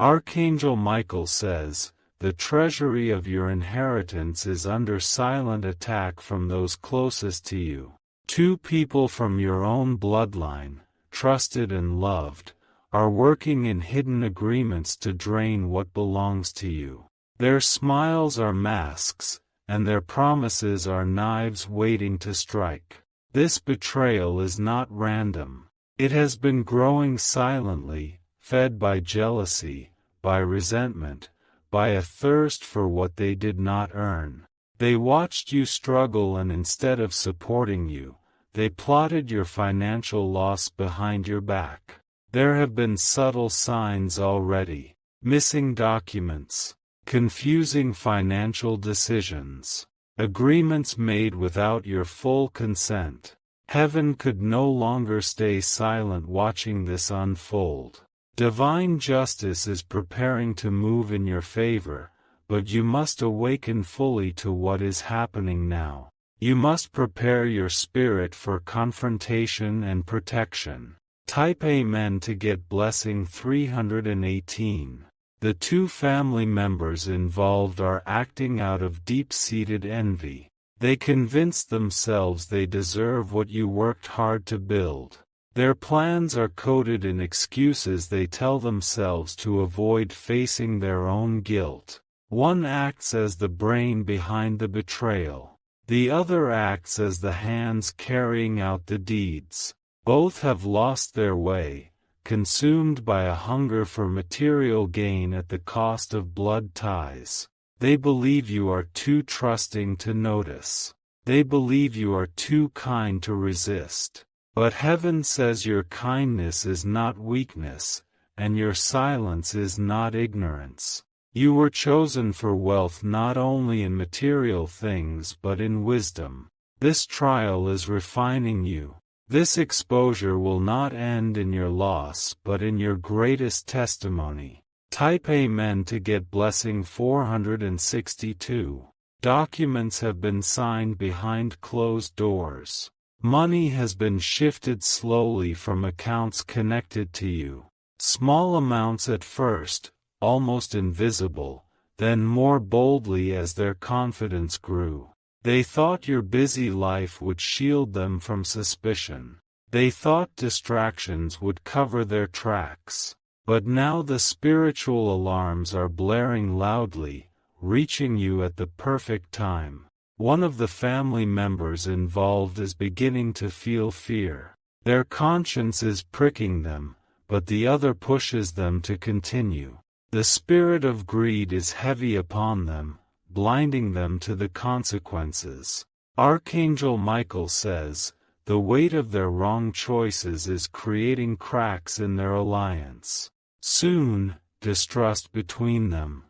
Archangel Michael says, the treasury of your inheritance is under silent attack from those closest to you. Two people from your own bloodline, trusted and loved, are working in hidden agreements to drain what belongs to you. Their smiles are masks, and their promises are knives waiting to strike. This betrayal is not random. It has been growing silently, fed by jealousy, by resentment, by a thirst for what they did not earn. They watched you struggle, and instead of supporting you, they plotted your financial loss behind your back. There have been subtle signs already: missing documents, confusing financial decisions, agreements made without your full consent. Heaven could no longer stay silent watching this unfold. Divine justice is preparing to move in your favor, but you must awaken fully to what is happening now. You must prepare your spirit for confrontation and protection. Type Amen to get blessing 318. The two family members involved are acting out of deep-seated envy. They convince themselves they deserve what you worked hard to build. Their plans are coded in excuses they tell themselves to avoid facing their own guilt. One acts as the brain behind the betrayal. The other acts as the hands carrying out the deeds. Both have lost their way, consumed by a hunger for material gain at the cost of blood ties. They believe you are too trusting to notice. They believe you are too kind to resist. But heaven says your kindness is not weakness, and your silence is not ignorance. You were chosen for wealth not only in material things but in wisdom. This trial is refining you. This exposure will not end in your loss but in your greatest testimony. Type Amen to get blessing 462. Documents have been signed behind closed doors. Money has been shifted slowly from accounts connected to you. Small amounts at first, almost invisible, then more boldly as their confidence grew. They thought your busy life would shield them from suspicion. They thought distractions would cover their tracks. But now the spiritual alarms are blaring loudly, reaching you at the perfect time. One of the family members involved is beginning to feel fear. Their conscience is pricking them, but the other pushes them to continue. The spirit of greed is heavy upon them, blinding them to the consequences. Archangel Michael says, the weight of their wrong choices is creating cracks in their alliance. Soon, distrust between them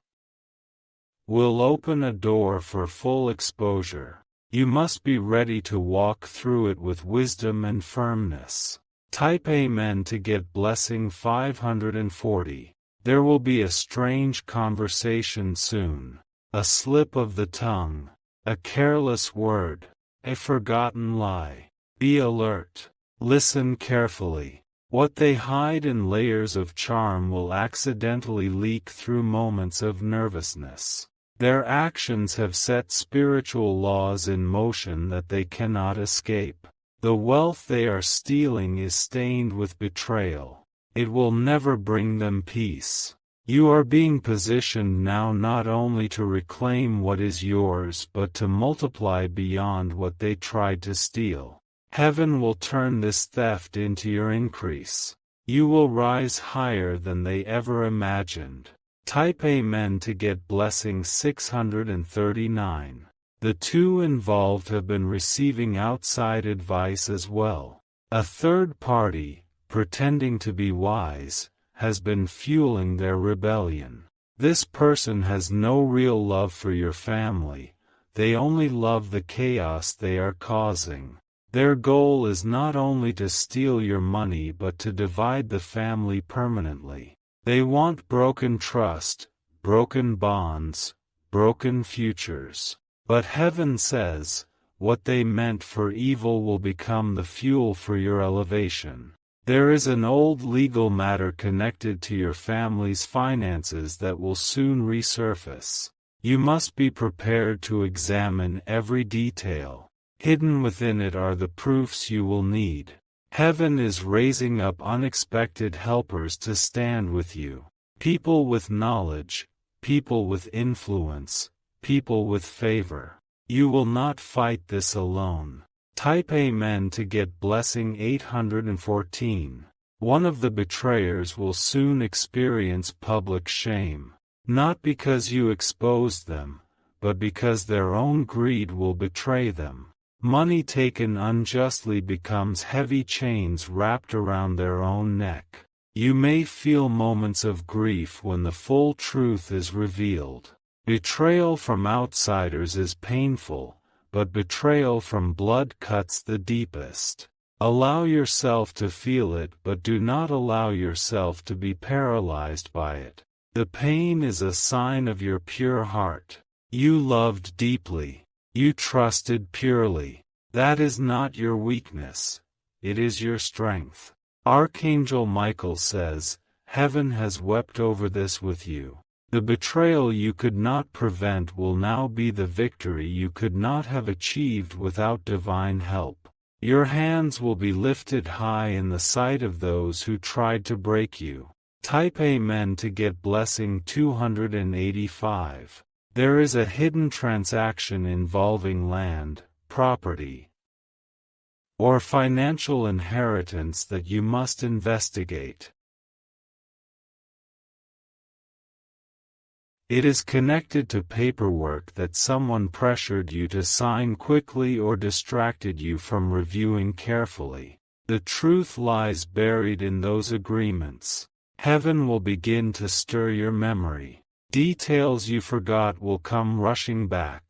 will open a door for full exposure. You must be ready to walk through it with wisdom and firmness. Type Amen to get blessing 540. There will be a strange conversation soon. A slip of the tongue. A careless word. A forgotten lie. Be alert. Listen carefully. What they hide in layers of charm will accidentally leak through moments of nervousness. Their actions have set spiritual laws in motion that they cannot escape. The wealth they are stealing is stained with betrayal. It will never bring them peace. You are being positioned now not only to reclaim what is yours but to multiply beyond what they tried to steal. Heaven will turn this theft into your increase. You will rise higher than they ever imagined. Type Amen to get blessing 639. The two involved have been receiving outside advice as well. A third party, pretending to be wise, has been fueling their rebellion. This person has no real love for your family, they only love the chaos they are causing. Their goal is not only to steal your money but to divide the family permanently. They want broken trust, broken bonds, broken futures. But heaven says, what they meant for evil will become the fuel for your elevation. There is an old legal matter connected to your family's finances that will soon resurface. You must be prepared to examine every detail. Hidden within it are the proofs you will need. Heaven is raising up unexpected helpers to stand with you. People with knowledge, people with influence, people with favor. You will not fight this alone. Type Amen to get blessing 814. One of the betrayers will soon experience public shame. Not because you exposed them, but because their own greed will betray them. Money taken unjustly becomes heavy chains wrapped around their own neck. You may feel moments of grief when the full truth is revealed. Betrayal from outsiders is painful, but betrayal from blood cuts the deepest. Allow yourself to feel it, but do not allow yourself to be paralyzed by it. The pain is a sign of your pure heart. You loved deeply. You trusted purely. That is not your weakness. It is your strength. Archangel Michael says, Heaven has wept over this with you. The betrayal you could not prevent will now be the victory you could not have achieved without divine help. Your hands will be lifted high in the sight of those who tried to break you. Type Amen to get blessing 285. There is a hidden transaction involving land, property, or financial inheritance that you must investigate. It is connected to paperwork that someone pressured you to sign quickly or distracted you from reviewing carefully. The truth lies buried in those agreements. Heaven will begin to stir your memory. Details you forgot will come rushing back.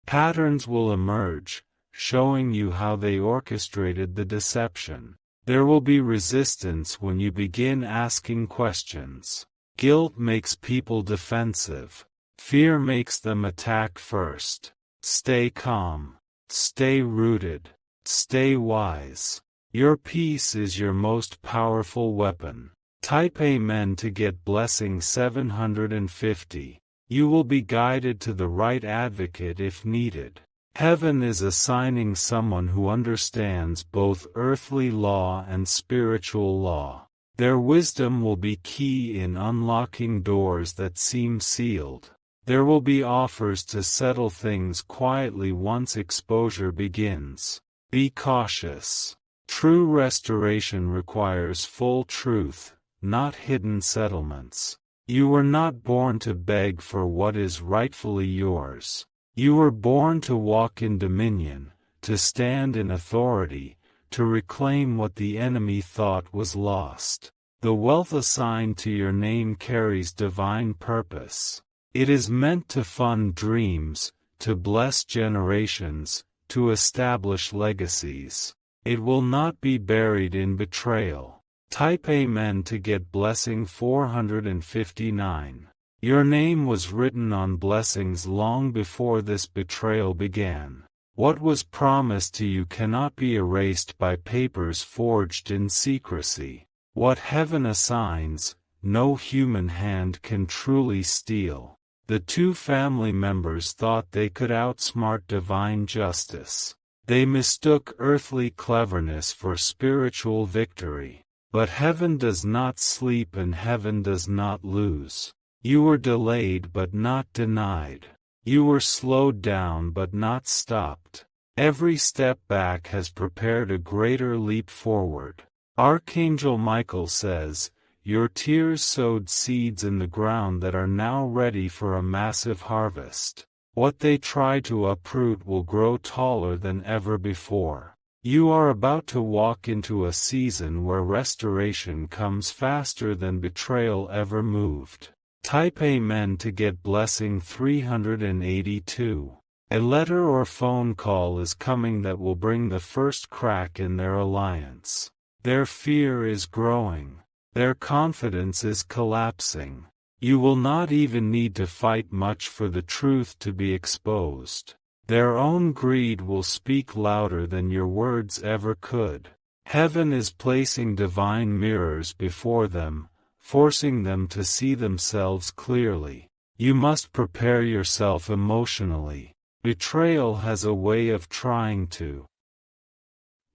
Patterns will emerge, showing you how they orchestrated the deception. There will be resistance when you begin asking questions. Guilt makes people defensive. Fear makes them attack first. Stay calm. Stay rooted. Stay wise. Your peace is your most powerful weapon. Type Amen to get blessing 750. You will be guided to the right advocate if needed. Heaven is assigning someone who understands both earthly law and spiritual law. Their wisdom will be key in unlocking doors that seem sealed. There will be offers to settle things quietly once exposure begins. Be cautious. True restoration requires full truth, not hidden settlements. You were not born to beg for what is rightfully yours. You were born to walk in dominion, to stand in authority, to reclaim what the enemy thought was lost. The wealth assigned to your name carries divine purpose. It is meant to fund dreams, to bless generations, to establish legacies. It will not be buried in betrayal. Type Amen to get blessing 459. Your name was written on blessings long before this betrayal began. What was promised to you cannot be erased by papers forged in secrecy. What heaven assigns, no human hand can truly steal. The two family members thought they could outsmart divine justice. They mistook earthly cleverness for spiritual victory. But heaven does not sleep and heaven does not lose. You were delayed but not denied. You were slowed down but not stopped. Every step back has prepared a greater leap forward. Archangel Michael says, your tears sowed seeds in the ground that are now ready for a massive harvest. What they try to uproot will grow taller than ever before. You are about to walk into a season where restoration comes faster than betrayal ever moved. Type Amen to get blessing 382. A letter or phone call is coming that will bring the first crack in their alliance. Their fear is growing. Their confidence is collapsing. You will not even need to fight much for the truth to be exposed. Their own greed will speak louder than your words ever could. Heaven is placing divine mirrors before them, forcing them to see themselves clearly. You must prepare yourself emotionally. Betrayal has a way of trying to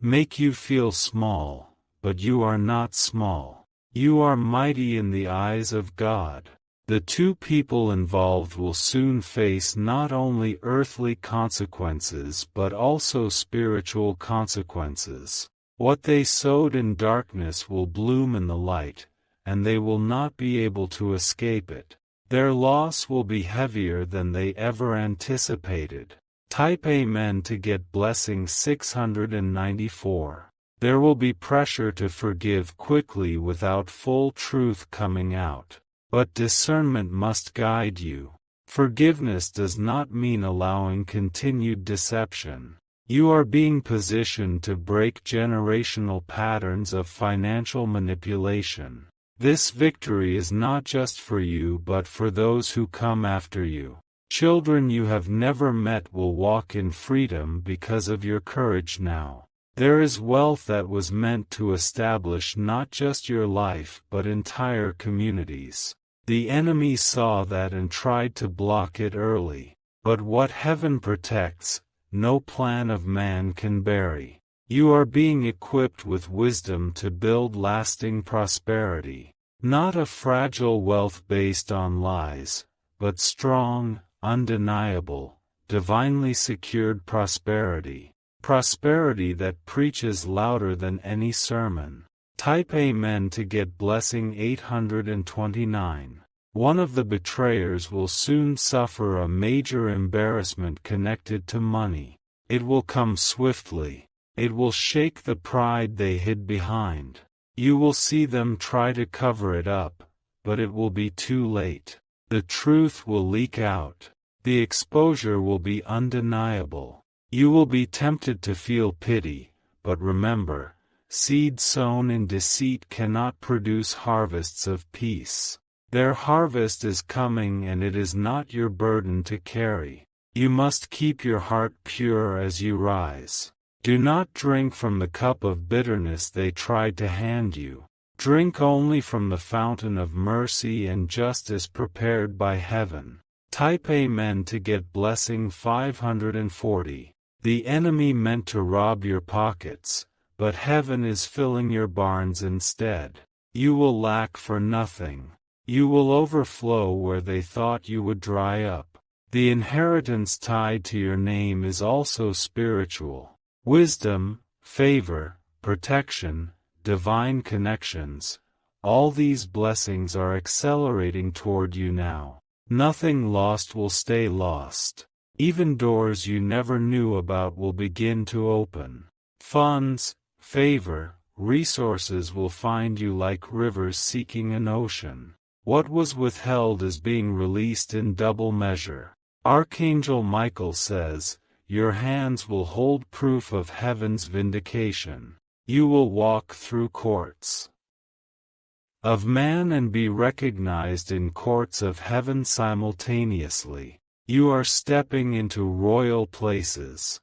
make you feel small, but you are not small. You are mighty in the eyes of God. The two people involved will soon face not only earthly consequences but also spiritual consequences. What they sowed in darkness will bloom in the light, and they will not be able to escape it. Their loss will be heavier than they ever anticipated. Type Amen to get blessing 694. There will be pressure to forgive quickly without full truth coming out. But discernment must guide you. Forgiveness does not mean allowing continued deception. You are being positioned to break generational patterns of financial manipulation. This victory is not just for you but for those who come after you. Children you have never met will walk in freedom because of your courage now. There is wealth that was meant to establish not just your life but entire communities. The enemy saw that and tried to block it early. But what heaven protects, no plan of man can bury. You are being equipped with wisdom to build lasting prosperity. Not a fragile wealth based on lies, but strong, undeniable, divinely secured prosperity. Prosperity that preaches louder than any sermon. Type Amen to get blessing 829. One of the betrayers will soon suffer a major embarrassment connected to money. It will come swiftly. It will shake the pride they hid behind. You will see them try to cover it up, but it will be too late. The truth will leak out. The exposure will be undeniable. You will be tempted to feel pity, but remember, seed sown in deceit cannot produce harvests of peace. Their harvest is coming and it is not your burden to carry. You must keep your heart pure as you rise. Do not drink from the cup of bitterness they tried to hand you. Drink only from the fountain of mercy and justice prepared by heaven. Type Amen to get blessing 540. The enemy meant to rob your pockets, but heaven is filling your barns instead. You will lack for nothing. You will overflow where they thought you would dry up. The inheritance tied to your name is also spiritual. Wisdom, favor, protection, divine connections, all these blessings are accelerating toward you now. Nothing lost will stay lost. Even doors you never knew about will begin to open. Funds, favor, resources will find you like rivers seeking an ocean. What was withheld is being released in double measure. Archangel Michael says, your hands will hold proof of heaven's vindication. You will walk through courts of man and be recognized in courts of heaven simultaneously. You are stepping into royal places.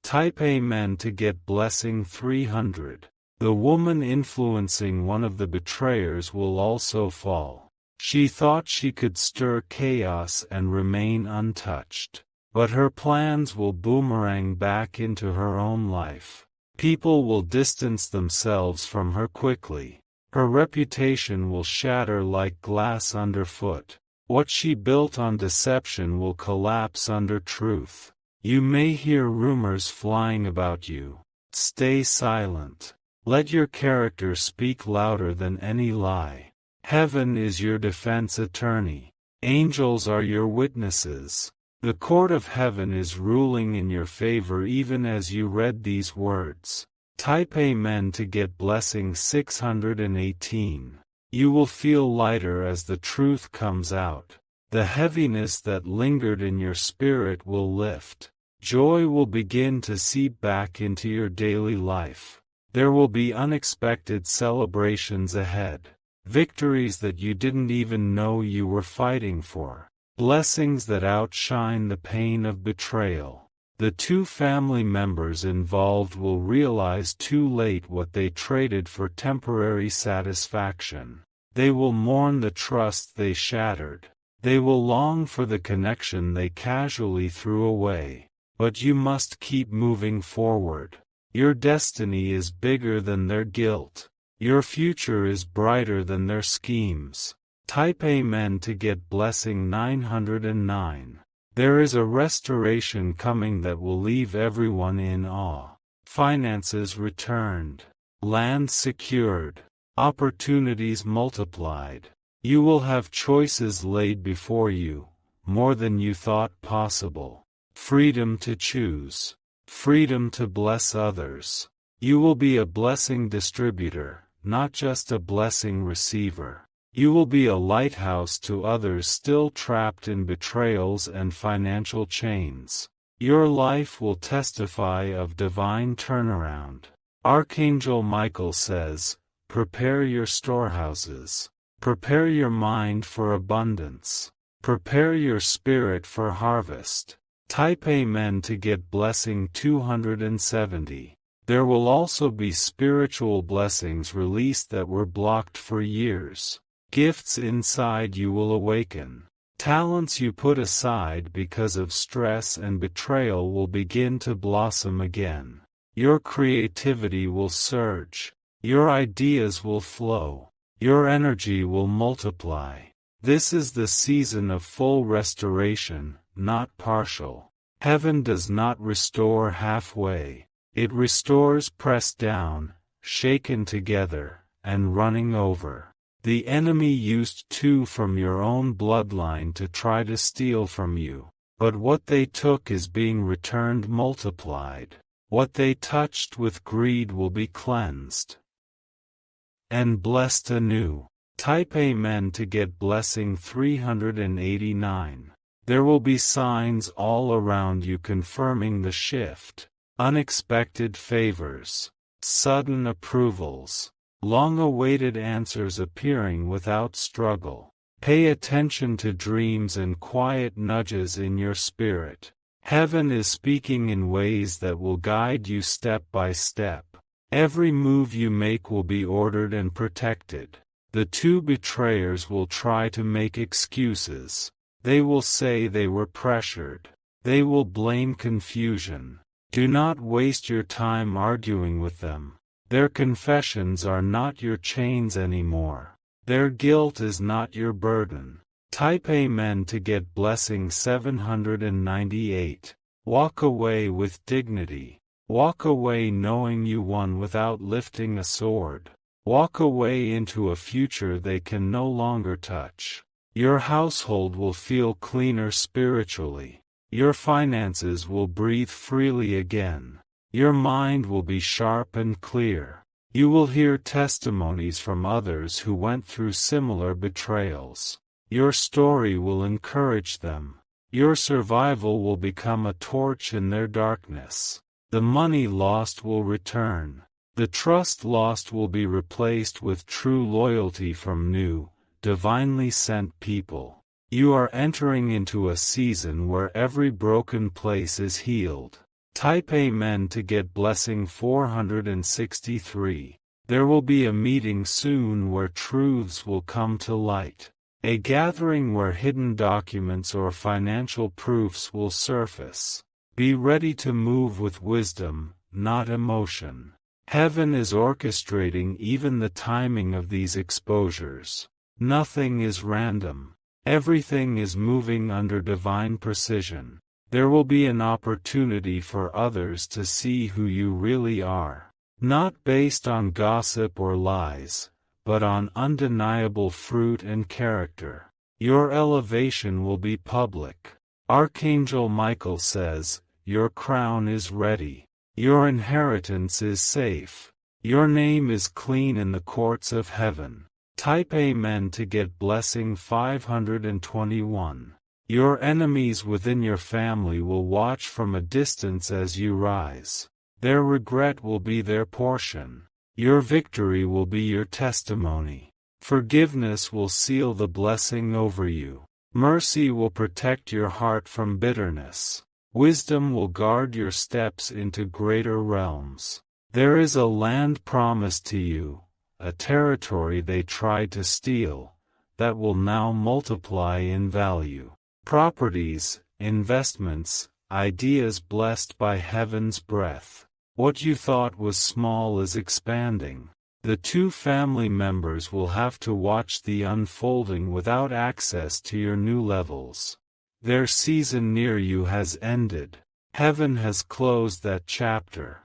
Type Amen to get blessing 300. The woman influencing one of the betrayers will also fall. She thought she could stir chaos and remain untouched. But her plans will boomerang back into her own life. People will distance themselves from her quickly. Her reputation will shatter like glass underfoot. What she built on deception will collapse under truth. You may hear rumors flying about you. Stay silent. Let your character speak louder than any lie. Heaven is your defense attorney. Angels are your witnesses. The court of heaven is ruling in your favor even as you read these words. Type Amen to get blessing 618. You will feel lighter as the truth comes out. The heaviness that lingered in your spirit will lift. Joy will begin to seep back into your daily life. There will be unexpected celebrations ahead. Victories that you didn't even know you were fighting for. Blessings that outshine the pain of betrayal. The two family members involved will realize too late what they traded for temporary satisfaction. They will mourn the trust they shattered. They will long for the connection they casually threw away. But you must keep moving forward. Your destiny is bigger than their guilt. Your future is brighter than their schemes. Type Amen to get blessing 909. There is a restoration coming that will leave everyone in awe. Finances returned. Land secured. Opportunities multiplied. You will have choices laid before you, more than you thought possible. Freedom to choose. Freedom to bless others. You will be a blessing distributor, not just a blessing receiver. You will be a lighthouse to others still trapped in betrayals and financial chains. Your life will testify of divine turnaround. Archangel Michael says, prepare your storehouses. Prepare your mind for abundance. Prepare your spirit for harvest. Type Amen to get blessing 270. There will also be spiritual blessings released that were blocked for years. Gifts inside you will awaken. Talents you put aside because of stress and betrayal will begin to blossom again. Your creativity will surge. Your ideas will flow. Your energy will multiply. This is the season of full restoration, not partial. Heaven does not restore halfway. It restores pressed down, shaken together, and running over. The enemy used two from your own bloodline to try to steal from you, but what they took is being returned multiplied. What they touched with greed will be cleansed and blessed anew. Type Amen to get blessing 389. There will be signs all around you confirming the shift. Unexpected favors. Sudden approvals. Long-awaited answers appearing without struggle. Pay attention to dreams and quiet nudges in your spirit. Heaven is speaking in ways that will guide you step by step. Every move you make will be ordered and protected. The two betrayers will try to make excuses. They will say they were pressured. They will blame confusion. Do not waste your time arguing with them. Their confessions are not your chains anymore. Their guilt is not your burden. Type Amen to get blessing 798. Walk away with dignity. Walk away knowing you won without lifting a sword. Walk away into a future they can no longer touch. Your household will feel cleaner spiritually. Your finances will breathe freely again. Your mind will be sharp and clear. You will hear testimonies from others who went through similar betrayals. Your story will encourage them. Your survival will become a torch in their darkness. The money lost will return. The trust lost will be replaced with true loyalty from new, divinely sent people. You are entering into a season where every broken place is healed. Type Amen to get blessing 463. There will be a meeting soon where truths will come to light. A gathering where hidden documents or financial proofs will surface. Be ready to move with wisdom, not emotion. Heaven is orchestrating even the timing of these exposures. Nothing is random. Everything is moving under divine precision. There will be an opportunity for others to see who you really are. Not based on gossip or lies, but on undeniable fruit and character. Your elevation will be public. Archangel Michael says, your crown is ready. Your inheritance is safe. Your name is clean in the courts of heaven. Type Amen to get blessing 521. Your enemies within your family will watch from a distance as you rise. Their regret will be their portion. Your victory will be your testimony. Forgiveness will seal the blessing over you. Mercy will protect your heart from bitterness. Wisdom will guard your steps into greater realms. There is a land promised to you, a territory they tried to steal, that will now multiply in value. Properties, investments, ideas blessed by heaven's breath. What you thought was small is expanding. The two family members will have to watch the unfolding without access to your new levels. Their season near you has ended. Heaven has closed that chapter.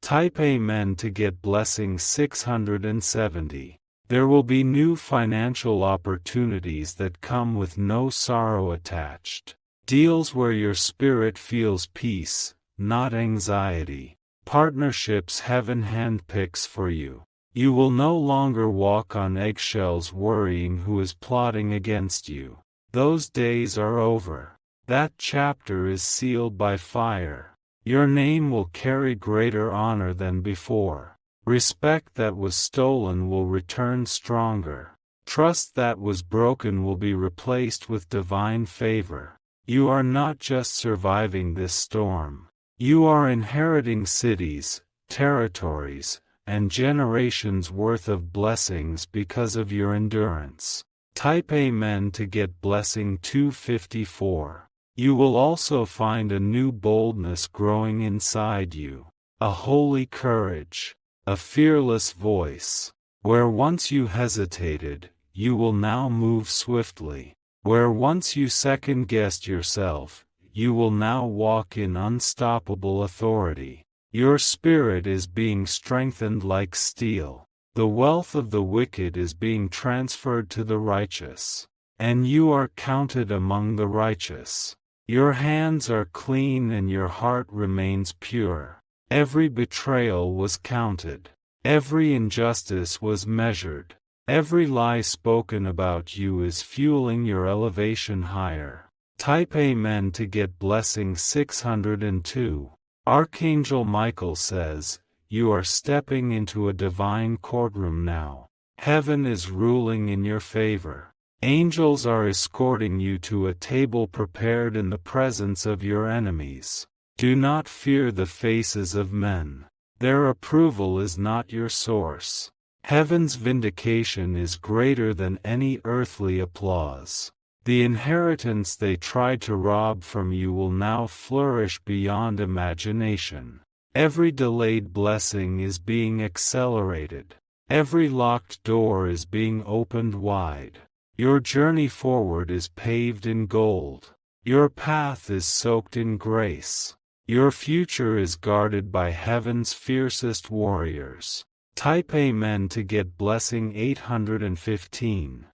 Type Amen to get blessing 670. There will be new financial opportunities that come with no sorrow attached. Deals where your spirit feels peace, not anxiety. Partnerships heaven handpicks for you. You will no longer walk on eggshells worrying who is plotting against you. Those days are over. That chapter is sealed by fire. Your name will carry greater honor than before. Respect that was stolen will return stronger. Trust that was broken will be replaced with divine favor. You are not just surviving this storm. You are inheriting cities, territories, and generations worth of blessings because of your endurance. Type Amen to get blessing 254. You will also find a new boldness growing inside you, a holy courage, a fearless voice. Where once you hesitated, you will now move swiftly. Where once you second-guessed yourself, you will now walk in unstoppable authority. Your spirit is being strengthened like steel. The wealth of the wicked is being transferred to the righteous. And you are counted among the righteous. Your hands are clean and your heart remains pure. Every betrayal was counted. Every injustice was measured. Every lie spoken about you is fueling your elevation higher. Type Amen to get blessing 602. Archangel Michael says, you are stepping into a divine courtroom now. Heaven is ruling in your favor. Angels are escorting you to a table prepared in the presence of your enemies. Do not fear the faces of men. Their approval is not your source. Heaven's vindication is greater than any earthly applause. The inheritance they tried to rob from you will now flourish beyond imagination. Every delayed blessing is being accelerated. Every locked door is being opened wide. Your journey forward is paved in gold. Your path is soaked in grace. Your future is guarded by heaven's fiercest warriors. Type Amen to get blessing 815.